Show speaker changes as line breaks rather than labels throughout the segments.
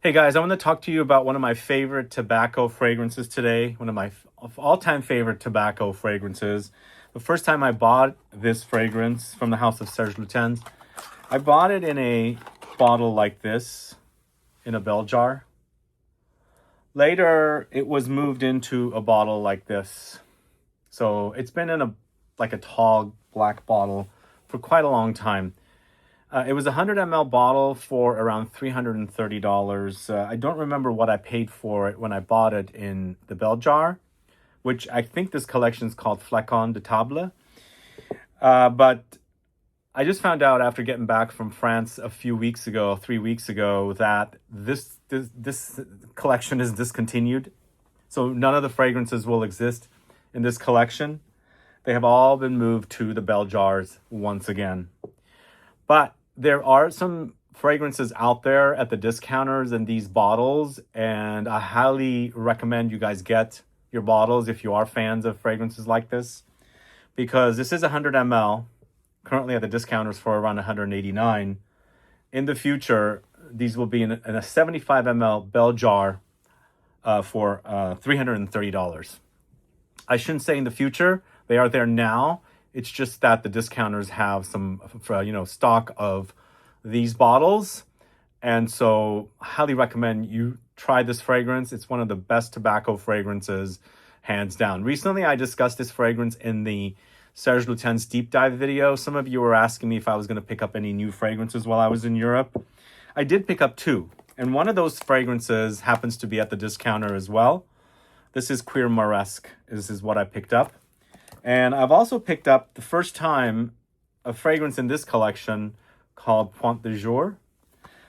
Hey guys, I want to talk to you about one of my favorite tobacco fragrances today. One of my all-time favorite tobacco fragrances. The first time I bought this fragrance from the house of Serge Lutens, I bought it in a bottle like this, in a bell jar. Later, it was moved into a bottle like this. So it's been in a tall black bottle for quite a long time. It was a 100 ml bottle for around $330. I don't remember what I paid for it when I bought it in the bell jar, which I think this collection is called Flacon de Table. But I just found out after getting back from France a few weeks ago, 3 weeks ago, that this collection is discontinued. So none of the fragrances will exist in this collection. They have all been moved to the bell jars once again. But there are some fragrances out there at the discounters in these bottles, and I highly recommend you guys get your bottles if you are fans of fragrances like this, because this is 100 ml, currently at the discounters for around $189. In the future, these will be in a 75 ml bell jar for $330. I shouldn't say in the future, they are there now. It's just that the discounters have some, stock of these bottles. And so I highly recommend you try this fragrance. It's one of the best tobacco fragrances, hands down. Recently, I discussed this fragrance in the Serge Lutens deep dive video. Some of you were asking me if I was going to pick up any new fragrances while I was in Europe. I did pick up two. And one of those fragrances happens to be at the discounter as well. This is Cuir Mauresque. This is what I picked up. And I've also picked up, the first time, a fragrance in this collection called Point du Jour.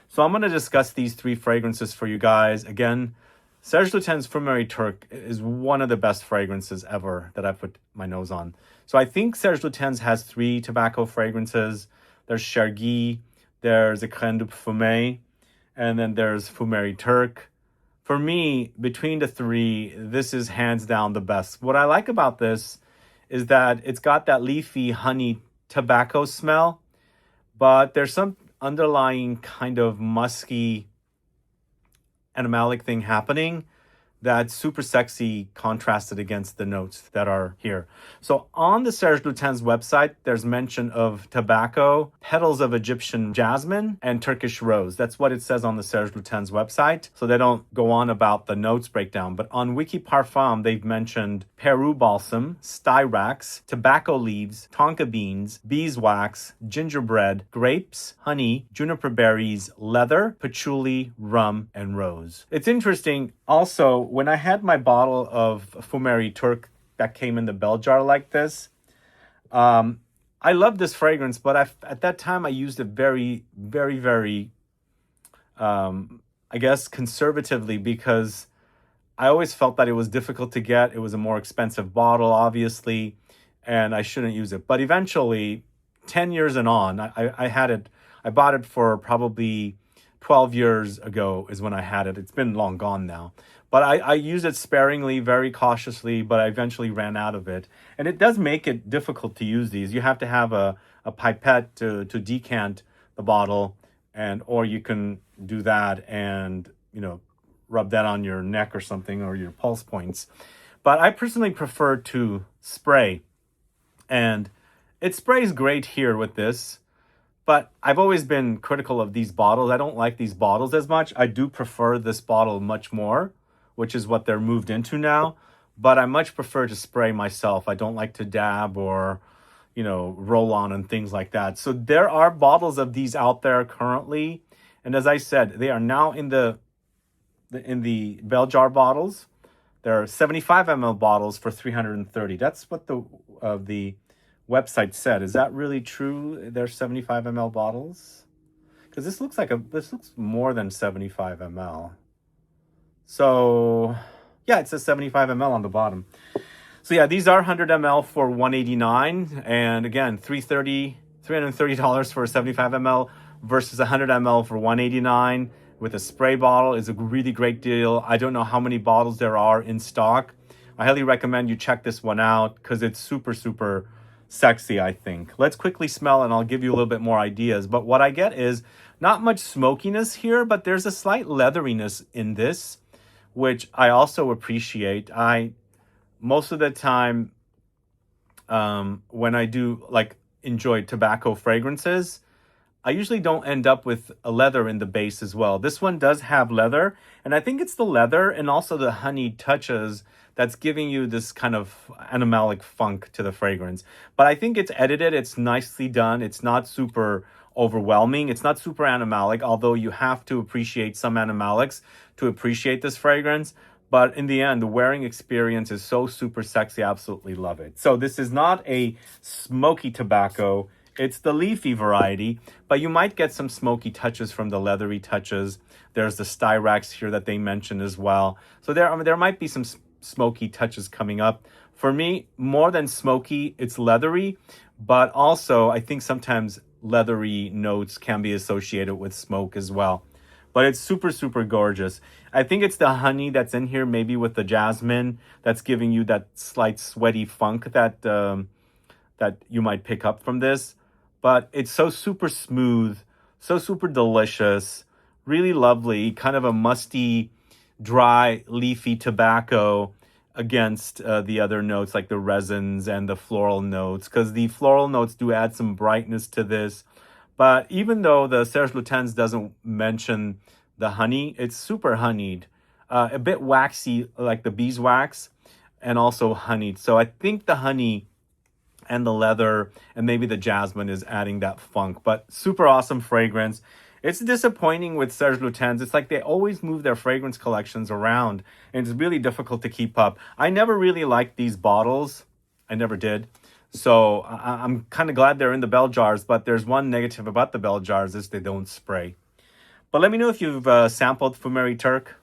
So I'm going to discuss these three fragrances for you guys. Again, Serge Lutens' Fumerie Turque is one of the best fragrances ever that I've put my nose on. So I think Serge Lutens has three tobacco fragrances. There's Chergui, there's Écrin de Parfum, and then there's Fumerie Turque. For me, between the three, this is hands down the best. What I like about this is that it's got that leafy honey tobacco smell, but there's some underlying kind of musky animalic thing happening that's super sexy contrasted against the notes that are here. So on the Serge Lutens website, there's mention of tobacco, petals of Egyptian jasmine, and Turkish rose. That's what it says on the Serge Lutens website. So they don't go on about the notes breakdown. But on Wiki Parfum, they've mentioned Peru balsam, Styrax, tobacco leaves, Tonka beans, beeswax, gingerbread, grapes, honey, juniper berries, leather, patchouli, rum, and rose. It's interesting. Also, when I had my bottle of Fumerie Turque that came in the bell jar like this, I love this fragrance, but at that time I used it very, very, very, I guess, conservatively, because I always felt that it was difficult to get. It was a more expensive bottle, obviously, and I shouldn't use it. But eventually, 10 years and on, I had it. I bought it for probably 12 years ago is when I had it. It's been long gone now. But I used it sparingly, very cautiously, but I eventually ran out of it. And it does make it difficult to use these. You have to have a pipette to decant the bottle, or you can do that and, rub that on your neck or something, or your pulse points. But I personally prefer to spray. And it sprays great here with this. But I've always been critical of these bottles. I don't like these bottles as much. I do prefer this bottle much more, which is what they're moved into now. But I much prefer to spray myself. I don't like to dab or, roll on and things like that. So there are bottles of these out there currently. And as I said, they are now in the bell jar bottles. There are 75 ml bottles for $330. That's what the website said. Is that really true? There's 75 ml bottles? Because this looks more than 75 ml. So yeah, it says 75 ml on the bottom. So yeah, these are 100 ml for $189, and again, $330 for a 75 ml versus 100 ml for $189 with a spray bottle is a really great deal. I don't know how many bottles there are in stock. I highly recommend you check this one out because it's super, super sexy, I think. Let's quickly smell and I'll give you a little bit more ideas. But what I get is Not much smokiness here, but there's a slight leatheriness in this, which I also appreciate. Most of the time, when I do like enjoy tobacco fragrances, I usually don't end up with a leather in the base as well. This one does have leather, and I think it's the leather and also the honey touches that's giving you this kind of animalic funk to the fragrance. But I think it's edited, it's nicely done, it's not super overwhelming, it's not super animalic, although you have to appreciate some animalics to appreciate this fragrance. But in the end, the wearing experience is so super sexy. I absolutely love it. So this is not a smoky tobacco. It's the leafy variety, but you might get some smoky touches from the leathery touches. There's the Styrax here that they mentioned as well. So there might be some smoky touches coming up. For me, more than smoky, it's leathery, but also I think sometimes leathery notes can be associated with smoke as well. But it's super, super gorgeous. I think it's the honey that's in here, maybe with the jasmine, that's giving you that slight sweaty funk that that you might pick up from this. But it's so super smooth, so super delicious, really lovely, kind of a musty, dry, leafy tobacco against the other notes like the resins and the floral notes, because the floral notes do add some brightness to this. But even though the Serge Lutens doesn't mention the honey, it's super honeyed, a bit waxy like the beeswax, and also honeyed. So I think the honey and the leather and maybe the jasmine is adding that funk, but super awesome fragrance. It's disappointing with Serge Lutens. It's like they always move their fragrance collections around, and it's really difficult to keep up. I never really liked these bottles. I never did. So I'm kind of glad they're in the bell jars, but there's one negative about the bell jars is they don't spray. But let me know if you've sampled Fumerie Turque.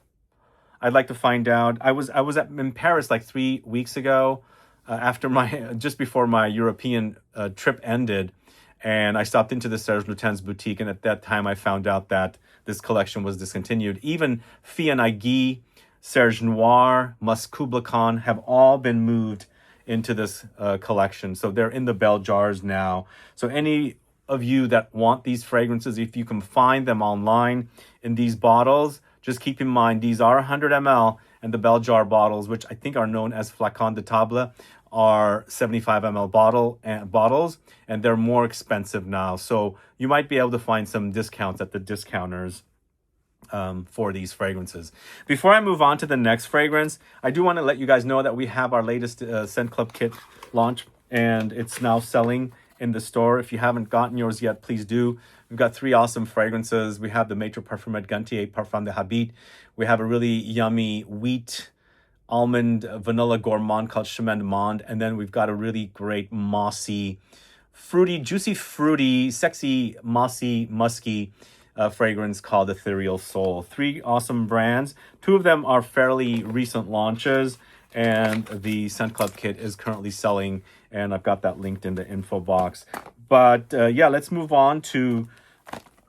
I'd like to find out. I was in Paris like 3 weeks ago, after just before my European trip ended, and I stopped into the Serge Lutens boutique, and at that time I found out that this collection was discontinued. Even Fianagi, Serge Noir, Muscublicon have all been moved into this collection. So they're in the bell jars now. So any of you that want these fragrances, if you can find them online in these bottles, just keep in mind these are 100 ml, and the bell jar bottles, which I think are known as flacons de table, are 75 ml bottles, and they're more expensive now. So you might be able to find some discounts at the discounters for these fragrances. Before I move on to the next fragrance, I do want to let you guys know that we have our latest ScentClub Kit launch, and it's now selling in the store. If you haven't gotten yours yet, please do. We've got 3 awesome fragrances. We have the Maître Parfumeur Gantier Parfum de Habit. We have a really yummy wheat almond vanilla gourmand called Chemin de Monde, and then we've got a really great mossy, fruity, juicy, fruity, sexy, mossy, musky fragrance called Ethereal Soul. 3 awesome brands. 2 of them are fairly recent launches, and the ScentClub Kit is currently selling, and I've got that linked in the info box. But yeah, let's move on to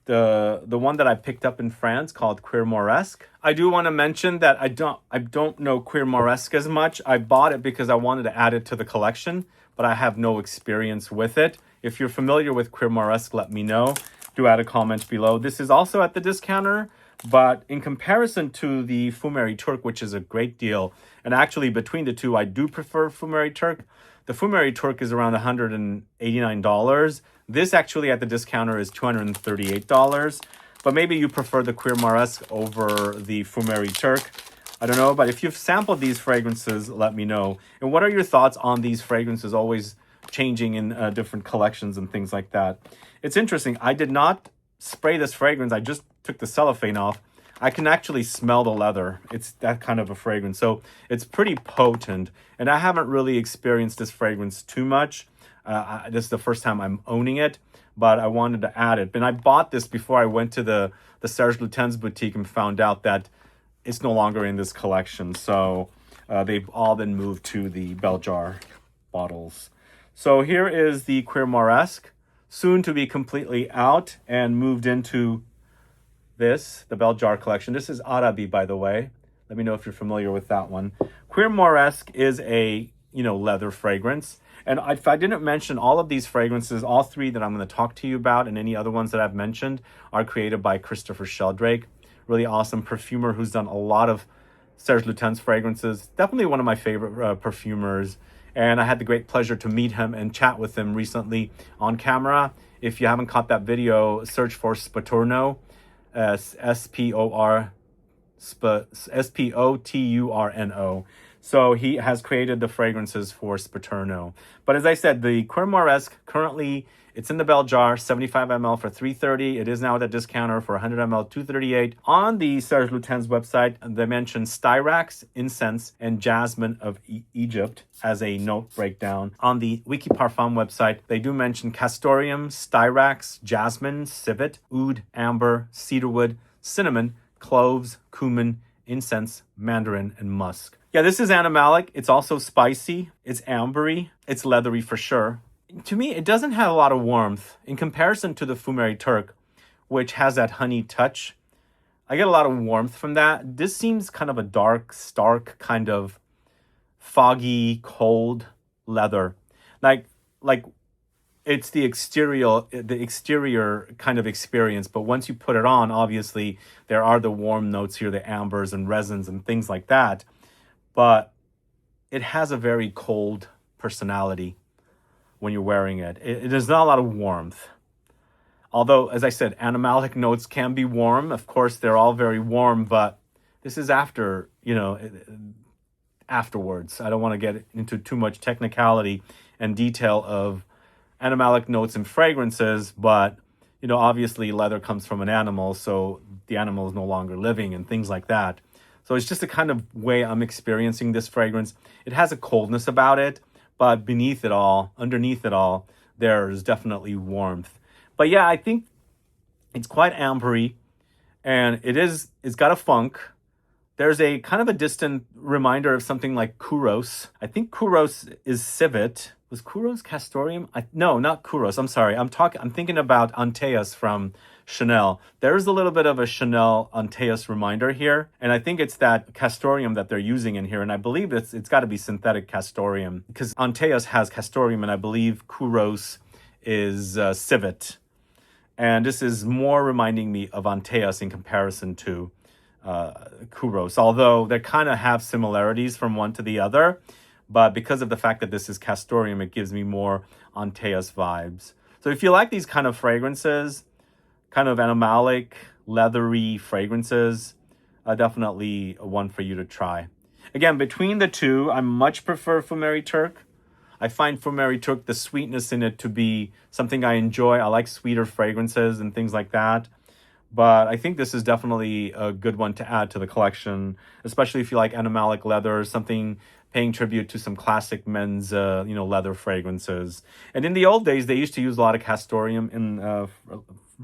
the one that I picked up in France called Cuir Mauresque. I do want to mention that I don't know Cuir Mauresque as much. I bought it because I wanted to add it to the collection, but I have no experience with it. If you're familiar with Cuir Mauresque, let me know. Do add a comment below. This is also at the discounter, but in comparison to the Fumerie Turque, which is a great deal, and actually between the two, I do prefer Fumerie Turque. The Fumerie Turque is around $189. This actually at the discounter is $238. But maybe you prefer the Cuir Mauresque over the Fumerie Turque. I don't know, but if you've sampled these fragrances, let me know. And what are your thoughts on these fragrances always changing in different collections and things like that? It's interesting. I did not spray this fragrance. I just took the cellophane off. I can actually smell the leather. It's that kind of a fragrance. So it's pretty potent. And I haven't really experienced this fragrance too much. This is the first time I'm owning it, but I wanted to add it. And I bought this before I went to the Serge Lutens boutique and found out that it's no longer in this collection. So they've all been moved to the bell jar bottles. So here is the Cuir Mauresque, soon to be completely out and moved into the bell jar collection. This is Arabi, by the way. Let me know if you're familiar with that one. Cuir Mauresque is a leather fragrance. And if I didn't mention all of these fragrances, all three that I'm going to talk to you about and any other ones that I've mentioned are created by Christopher Sheldrake. Really awesome perfumer who's done a lot of Serge Lutens fragrances. Definitely one of my favorite perfumers. And I had the great pleasure to meet him and chat with him recently on camera. If you haven't caught that video, search for Spoturno, Spoturno. So he has created the fragrances for Spoturno. But as I said, the Cuir Mauresque, currently it's in the bell jar, 75 ml for $330. It is now at a discounter for 100 ml, $238. On the Serge Lutens website, they mention Styrax, Incense, and Jasmine of Egypt as a note breakdown. On the Wiki Parfum website, they do mention Castoreum, Styrax, Jasmine, Civet, Oud, Amber, Cedarwood, Cinnamon, Cloves, Cumin, Incense, Mandarin, and Musk. Yeah, this is Animalic. It's also spicy. It's ambery. It's leathery for sure. To me, it doesn't have a lot of warmth in comparison to the Fumerie Turque, which has that honey touch. I get a lot of warmth from that. This seems kind of a dark, stark, kind of foggy, cold leather. Like it's the exterior kind of experience, but once you put it on, obviously there are the warm notes here, the ambers and resins and things like that. But it has a very cold personality when you're wearing it. There's not a lot of warmth. Although, as I said, animalic notes can be warm. Of course, they're all very warm, but this is afterwards. I don't want to get into too much technicality and detail of animalic notes and fragrances, but, obviously leather comes from an animal, so the animal is no longer living and things like that. So it's just the kind of way I'm experiencing this fragrance. It has a coldness about it, but underneath it all, there's definitely warmth. But yeah, I think it's quite ambery, and it's got a funk. There's a kind of a distant reminder of something like Kouros. I think Kouros is Civet. Was Kouros Castoreum? No, not Kouros. I'm sorry. I'm thinking about Antaeus from Chanel. There's a little bit of a Chanel Antaeus reminder here, and I think it's that Castoreum that they're using in here, and I believe it's got to be synthetic Castoreum, because Antaeus has Castoreum, and I believe Kouros is Civet. And this is more reminding me of Antaeus in comparison to Kouros, although they kind of have similarities from one to the other. But because of the fact that this is Castoreum, it gives me more Antaeus vibes. So if you like these kind of fragrances, kind of animalic, leathery fragrances, definitely one for you to try. Again, between the two, I much prefer Fumerie Turque. I find Fumerie Turque, the sweetness in it, to be something I enjoy. I like sweeter fragrances and things like that. But I think this is definitely a good one to add to the collection, especially if you like animalic leather, something paying tribute to some classic men's, leather fragrances. And in the old days, they used to use a lot of Castoreum in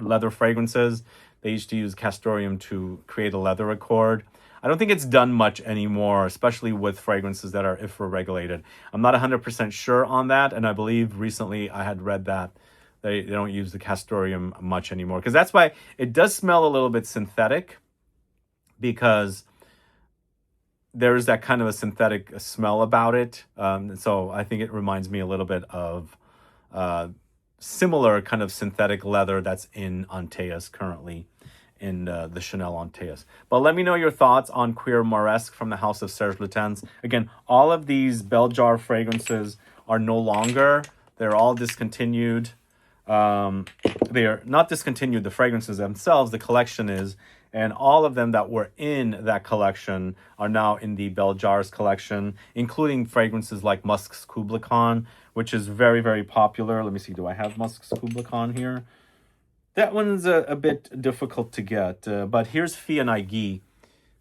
leather fragrances. They used to use Castoreum to create a leather accord. I don't think it's done much anymore, especially with fragrances that are IFRA regulated. I'm not 100% sure on that, and I believe recently I had read that they don't use the Castoreum much anymore, because that's why it does smell a little bit synthetic, because there's that kind of a synthetic smell about it. So I think it reminds me a little bit of similar kind of synthetic leather that's in Antaeus currently, in the Chanel Antaeus. But let me know your thoughts on Cuir Mauresque from the house of Serge Lutens. Again, all of these bell jar fragrances are no longer. They're all discontinued. They are not discontinued, the fragrances themselves, the collection is. And all of them that were in that collection are now in the Bell Jars collection, including fragrances like Musk's Kubla Khan, which is very, very popular. Let me see, do I have Musk's Kubla Khan here? That one's a bit difficult to get, but here's Fianagi.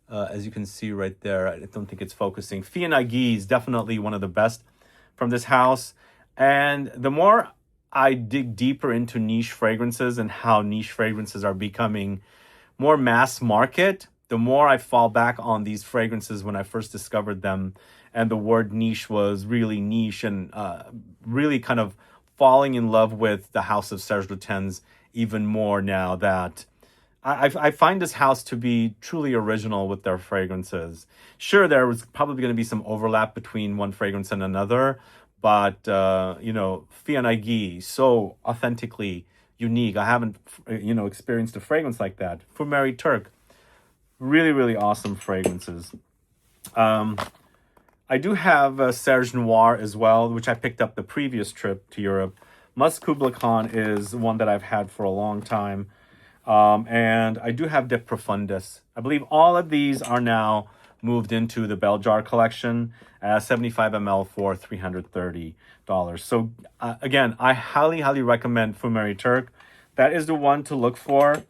As you can see right there, I don't think it's focusing. Fianagi is definitely one of the best from this house. And the more I dig deeper into niche fragrances and how niche fragrances are becoming more mass market, the more I fall back on these fragrances when I first discovered them. And the word niche was really niche, and really kind of falling in love with the house of Serge Lutens even more now that I find this house to be truly original with their fragrances. Sure, there was probably going to be some overlap between one fragrance and another, but you know, Fianagi, so authentically unique. I haven't, you know, experienced a fragrance like that. Fumerie Turque, really, really awesome fragrances. I do have Serge Noir as well, which I picked up the previous trip to Europe. Musk Kubla Khan is one that I've had for a long time. And I do have De Profundis. I believe all of these are now moved into the Bell Jar collection as 75 ml for $330. So again, I highly, highly recommend Fumerie Turque. That is the one to look for.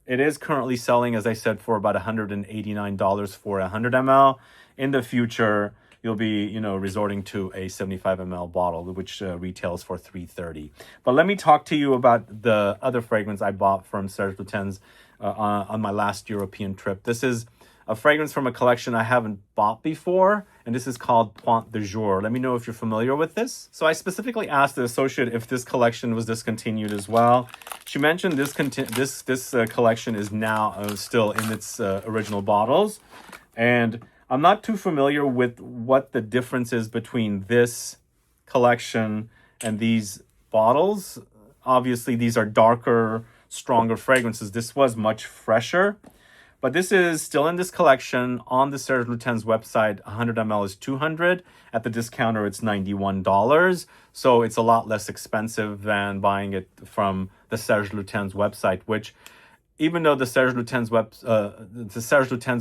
It is currently selling, as I said, for about $189 for 100 ml. In the future, you'll be, you know, resorting to a 75 ml bottle, which retails for $330. But let me talk to you about the other fragrance I bought from Serge Lutens on my last European trip. This is a fragrance from a collection I haven't bought before, and this is called Point du Jour. Let me know if you're familiar with this. So I specifically asked the associate if this collection was discontinued as well. She mentioned this collection is now still in its original bottles, and I'm not too familiar with what the difference is between this collection and these bottles. Obviously, these are darker, stronger fragrances. This was much fresher, but this is still in this collection. On the Serge Lutens website, 100 ml is $200. At the discounter, it's $91. So it's a lot less expensive than buying it from the Serge Lutens website, which, even though the Serge Lutens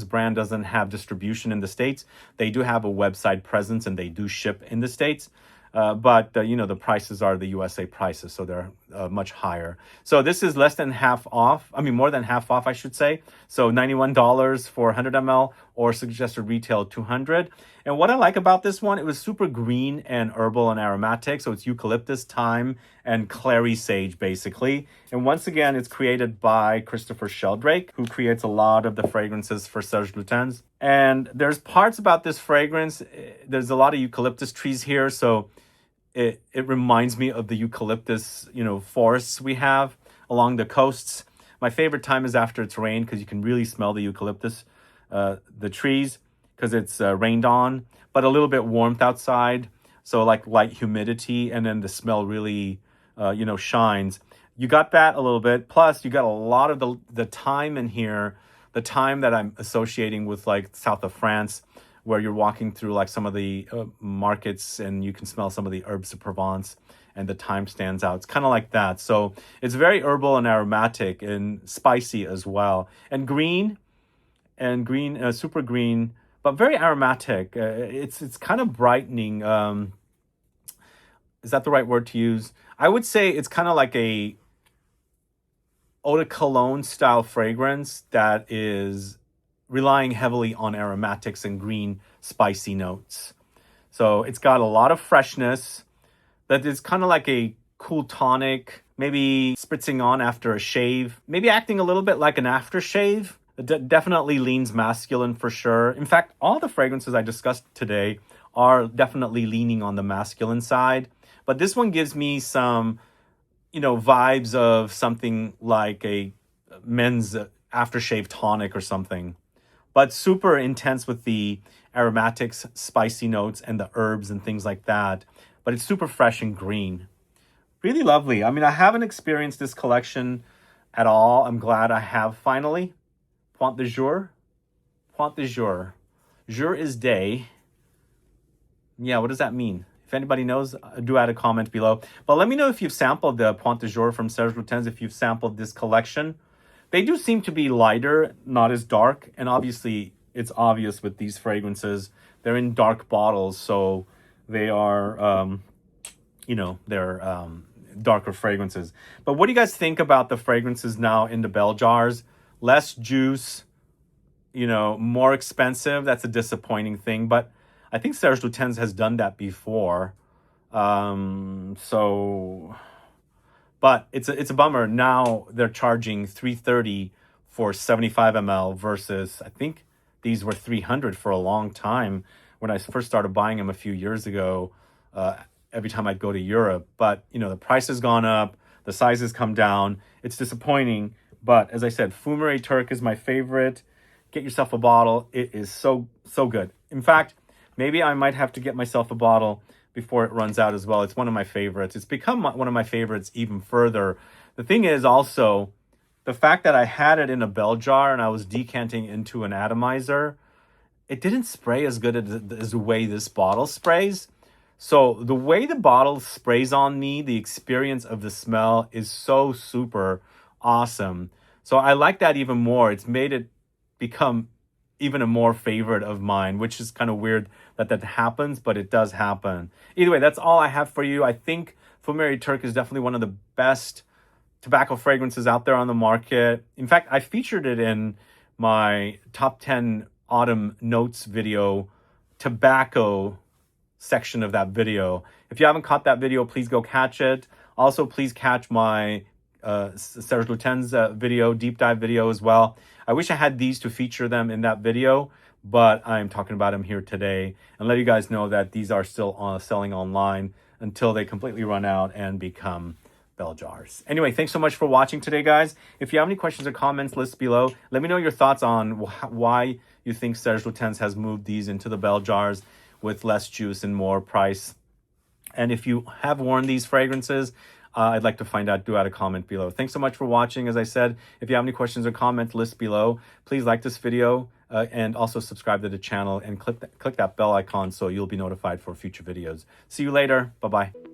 brand doesn't have distribution in the States, they do have a website presence and they do ship in the States. But you know, the prices are the USA prices, so they're much higher. So this is less than half off. I mean, more than half off, I should say. So $91 for 100 ml, or suggested retail $200. And what I like about this one, it was super green and herbal and aromatic. So it's eucalyptus, thyme, and clary sage, basically. And once again, it's created by Christopher Sheldrake, who creates a lot of the fragrances for Serge Lutens. And there's parts about this fragrance. There's a lot of eucalyptus trees here, so it reminds me of the eucalyptus, you know, forests we have along the coasts. My favorite time is after it's rained, because you can really smell the eucalyptus, the trees, because it's rained on, but a little bit warmth outside. So like light humidity, and then the smell really, you know, shines. You got that a little bit. Plus, you got a lot of the thyme in here, the thyme that I'm associating with like south of France, where you're walking through like some of the markets and you can smell some of the herbs of Provence, and the thyme stands out. It's kind of like that. So it's very herbal and aromatic and spicy as well. And green, super green, but very aromatic. It's kind of brightening. Is that the right word to use? I would say it's kind of like a eau de cologne style fragrance that is relying heavily on aromatics and green spicy notes. So it's got a lot of freshness that is kind of like a cool tonic, maybe spritzing on after a shave, maybe acting a little bit like an aftershave. It definitely leans masculine for sure. In fact, all the fragrances I discussed today are definitely leaning on the masculine side. But this one gives me some, you know, vibes of something like a men's aftershave tonic or something. But super intense with the aromatics, spicy notes, and the herbs and things like that. But it's super fresh and green. Really lovely. I mean, I haven't experienced this collection at all. I'm glad I have finally. Point du Jour. Point du Jour. Jour is day. Yeah, what does that mean? If anybody knows, do add a comment below. But let me know if you've sampled the Point du Jour from Serge Lutens, if you've sampled this collection. They do seem to be lighter, not as dark. And obviously, it's obvious with these fragrances. They're in dark bottles, so they are, you know, they're darker fragrances. But what do you guys think about the fragrances now in the bell jars? Less juice, you know, more expensive. That's a disappointing thing. But I think Serge Lutens has done that before. But it's a bummer. Now they're charging $330 for 75 ml versus, I think these were $300 for a long time when I first started buying them a few years ago, every time I'd go to Europe. But, you know, the price has gone up, the sizes come down. It's disappointing, But as I said, Fumerie Turque is my favorite. Get yourself a bottle. It is so good. In fact, maybe I might have to get myself a bottle before it runs out as well. It's one of my favorites. It's become one of my favorites even further. The thing is also the fact that I had it in a bell jar and I was decanting into an atomizer, it didn't spray as good as the way this bottle sprays. So the way the bottle sprays on me, the experience of the smell is so super awesome. So I like that even more. It's made it become even a more favorite of mine, which is kind of weird that that happens, but it does happen. Either way, that's all I have for you. I think Fumerie Turque is definitely one of the best tobacco fragrances out there on the market. In fact, I featured it in my top 10 autumn notes video, tobacco section of that video. If you haven't caught that video, please go catch it. Also, please catch my Serge Lutens video, deep dive video as well. I wish I had these to feature them in that video, but I'm talking about them here today and let you guys know that these are still selling online until they completely run out and become bell jars. Anyway, thanks so much for watching today, guys. If you have any questions or comments, list below. Let me know your thoughts on why you think Serge Lutens has moved these into the bell jars with less juice and more price. And if you have worn these fragrances, I'd like to find out. Do add a comment below. Thanks so much for watching. As I said, if you have any questions or comments, list below. Please like this video and also subscribe to the channel and click that bell icon so you'll be notified for future videos. See you later. Bye-bye.